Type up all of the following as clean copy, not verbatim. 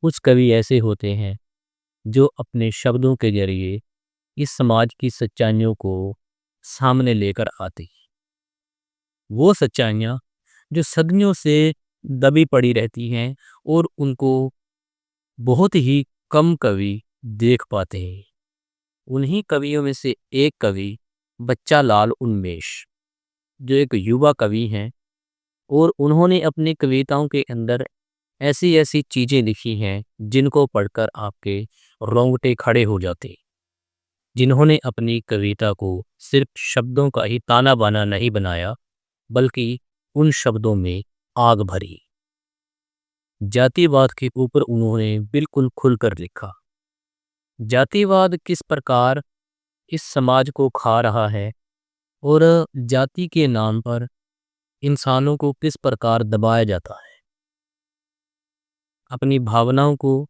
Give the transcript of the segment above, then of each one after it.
कुछ कवि ऐसे होते हैं जो अपने शब्दों के जरिए इस समाज की सच्चाइयों को सामने लेकर आते हैं। वो सच्चाइयाँ जो सदियों से दबी पड़ी रहती हैं और उनको बहुत ही कम कवि देख पाते हैं। उन्हीं कवियों में से एक कवि बच्चा लाल उन्मेष, जो एक युवा कवि हैं और उन्होंने अपनी कविताओं के अंदर ऐसी ऐसी चीज़ें लिखी हैं जिनको पढ़कर आपके रोंगटे खड़े हो जाते हैं। जिन्होंने अपनी कविता को सिर्फ शब्दों का ही ताना बाना नहीं बनाया, बल्कि उन शब्दों में आग भरी। जातिवाद के ऊपर उन्होंने बिल्कुल खुलकर लिखा। जातिवाद किस प्रकार इस समाज को खा रहा है और जाति के नाम पर इंसानों को किस प्रकार दबाया जाता है। अपनी भावनाओं को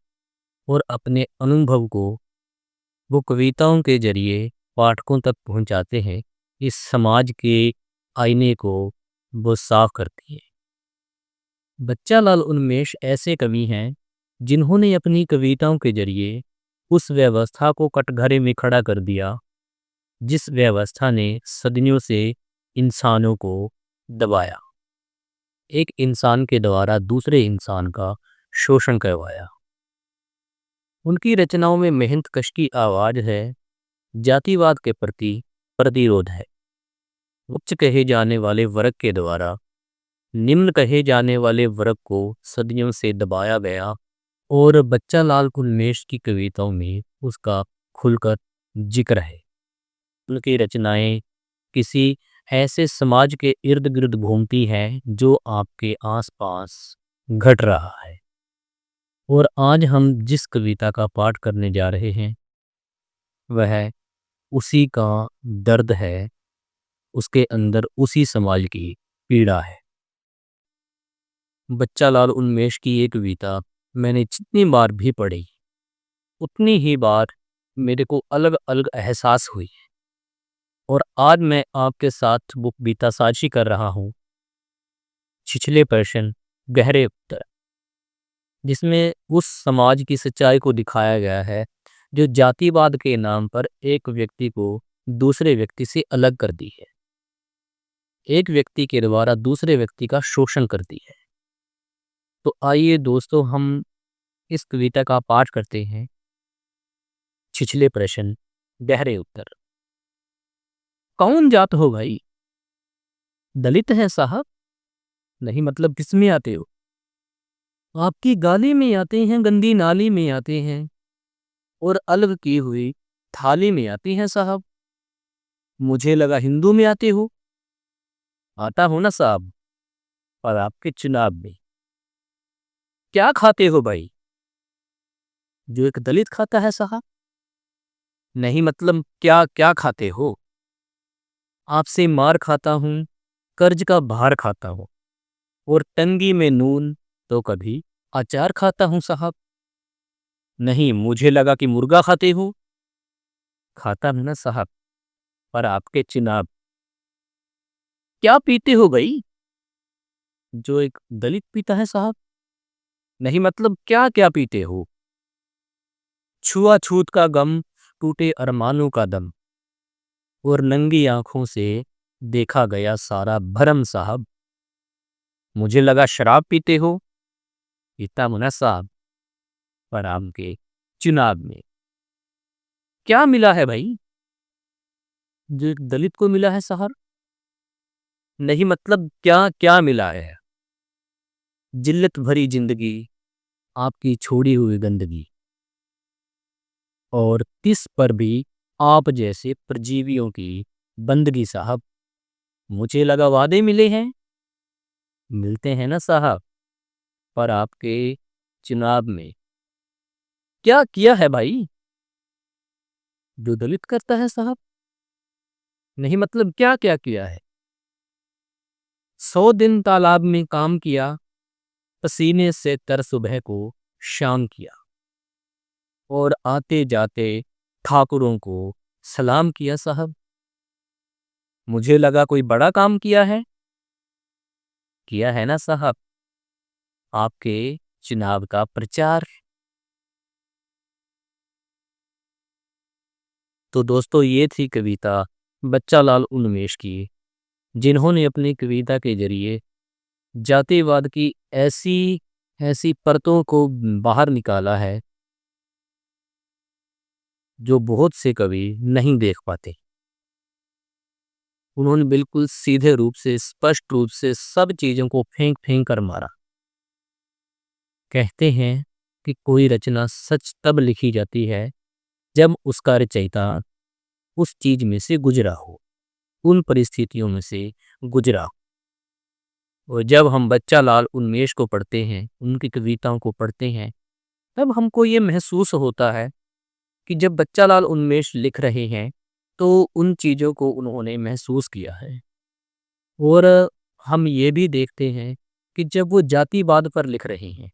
और अपने अनुभव को वो कविताओं के जरिए पाठकों तक पहुंचाते हैं। इस समाज के आईने को वो साफ करती है। बच्चा लाल उन्मेष ऐसे कवि हैं जिन्होंने अपनी कविताओं के जरिए उस व्यवस्था को कटघरे में खड़ा कर दिया जिस व्यवस्था ने सदियों से इंसानों को दबाया, एक इंसान के द्वारा दूसरे इंसान का शोषण करवाया। उनकी रचनाओं में मेहनत कश की आवाज है, जातिवाद के प्रति प्रतिरोध है। उच्च कहे जाने वाले वर्ग के द्वारा निम्न कहे जाने वाले वर्ग को सदियों से दबाया गया और बच्चा लाल उन्मेष की कविताओं में उसका खुलकर जिक्र है। उनकी रचनाएं किसी ऐसे समाज के इर्द गिर्द घूमती है जो आपके आसपास घट रहा है। और आज हम जिस कविता का पाठ करने जा रहे हैं वह उसी का दर्द है, उसके अंदर उसी समाज की पीड़ा है। बच्चा लाल उन्मेष की ये कविता मैंने जितनी बार भी पढ़ी उतनी ही बार मेरे को अलग अलग एहसास हुई और आज मैं आपके साथ वो कविता साझी कर रहा हूँ। छिछले प्रश्न गहरे उत्तर, जिसमें उस समाज की सच्चाई को दिखाया गया है जो जातिवाद के नाम पर एक व्यक्ति को दूसरे व्यक्ति से अलग कर दी है, एक व्यक्ति के द्वारा दूसरे व्यक्ति का शोषण करती है। तो आइए दोस्तों हम इस कविता का पाठ करते हैं। छिछले प्रश्न गहरे उत्तर। कौन जात हो भाई? दलित है साहब? नहीं मतलब किस में आते हो? आपकी गाली में आते हैं, गंदी नाली में आते हैं और अलग की हुई थाली में आती हैं साहब। मुझे लगा हिंदू में आते हो। आता हो ना साहब, पर आपके चुनाव में क्या खाते हो भाई? जो एक दलित खाता है साहब। नहीं मतलब क्या क्या खाते हो? आपसे मार खाता हूँ, कर्ज का भार खाता हूँ और टंगी में नून तो कभी अचार खाता हूँ साहब। नहीं मुझे लगा कि मुर्गा खाते हो। खाता हूँ ना साहब, पर आपके चुनाव क्या पीते हो भाई? जो एक दलित पीता है साहब। नहीं मतलब क्या क्या पीते हो? छुआछूत का गम, टूटे अरमानों का दम और नंगी आंखों से देखा गया सारा भरम साहब। मुझे लगा शराब पीते हो। पीता हूं ना साहब, पर आपके चुनाव में क्या मिला है भाई? जो एक दलित को मिला है साहब। नहीं मतलब क्या क्या मिला है? जिल्लत भरी जिंदगी, आपकी छोड़ी हुई गंदगी और तिस पर भी आप जैसे परजीवियों की बंदगी साहब। मुझे लगा वादे मिले हैं। मिलते हैं ना साहब, पर आपके चुनाव में क्या किया है भाई? जो दलित करता है साहब। नहीं मतलब क्या क्या किया है? 100 दिन तालाब में काम किया, पसीने से तर सुबह को शाम किया और आते जाते ठाकुरों को सलाम किया साहब। मुझे लगा कोई बड़ा काम किया है। किया है ना साहब, आपके चुनाव का प्रचार। तो दोस्तों ये थी कविता बच्चा लाल उन्मेष की, जिन्होंने अपनी कविता के ज़रिए जातिवाद की ऐसी ऐसी परतों को बाहर निकाला है, जो बहुत से कवि नहीं देख पाते। उन्होंने बिल्कुल सीधे रूप से, स्पष्ट रूप से सब चीज़ों को फेंक-फेंक कर मारा। कहते हैं कि कोई रचना सच तब लिखी जाती है, जब उसका रचयिता उस चीज़ में से गुज़रा हो, उन परिस्थितियों में से गुज़रा हो। और जब हम बच्चा लाल उन्मेष को पढ़ते हैं, उनकी कविताओं को पढ़ते हैं, तब हमको ये महसूस होता है कि जब बच्चा लाल उन्मेष लिख रहे हैं, तो उन चीज़ों को उन्होंने महसूस किया है। और हम ये भी देखते हैं कि जब वो जातिवाद पर लिख रहे हैं,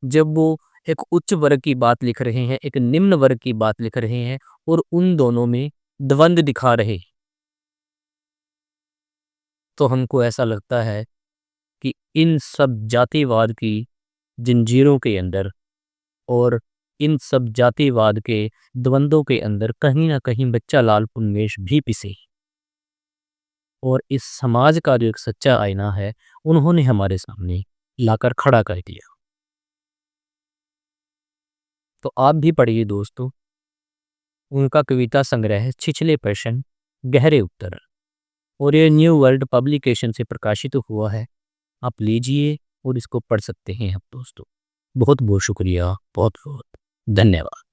जब वो एक उच्च वर्ग की बात लिख रहे हैं, एक निम्न वर्ग की बात लिख रहे हैं और उन दोनों में द्वंद्व दिखा रहे हैं, तो हमको ऐसा लगता है कि इन सब जातिवाद की जंजीरों के अंदर और इन सब जातिवाद के द्वंद्वों के अंदर कहीं न कहीं बच्चा लाल उन्मेष भी पिसे और इस समाज का जो एक सच्चा आईना है, उन्होंने हमारे सामने लाकर खड़ा कर दिया। तो आप भी पढ़िए दोस्तों, उनका कविता संग्रह छिछले प्रश्न, गहरे उत्तर और ये न्यू वर्ल्ड पब्लिकेशन से प्रकाशित हुआ है। आप लीजिए और इसको पढ़ सकते हैं आप दोस्तों। बहुत-बहुत शुक्रिया, बहुत-बहुत धन्यवाद।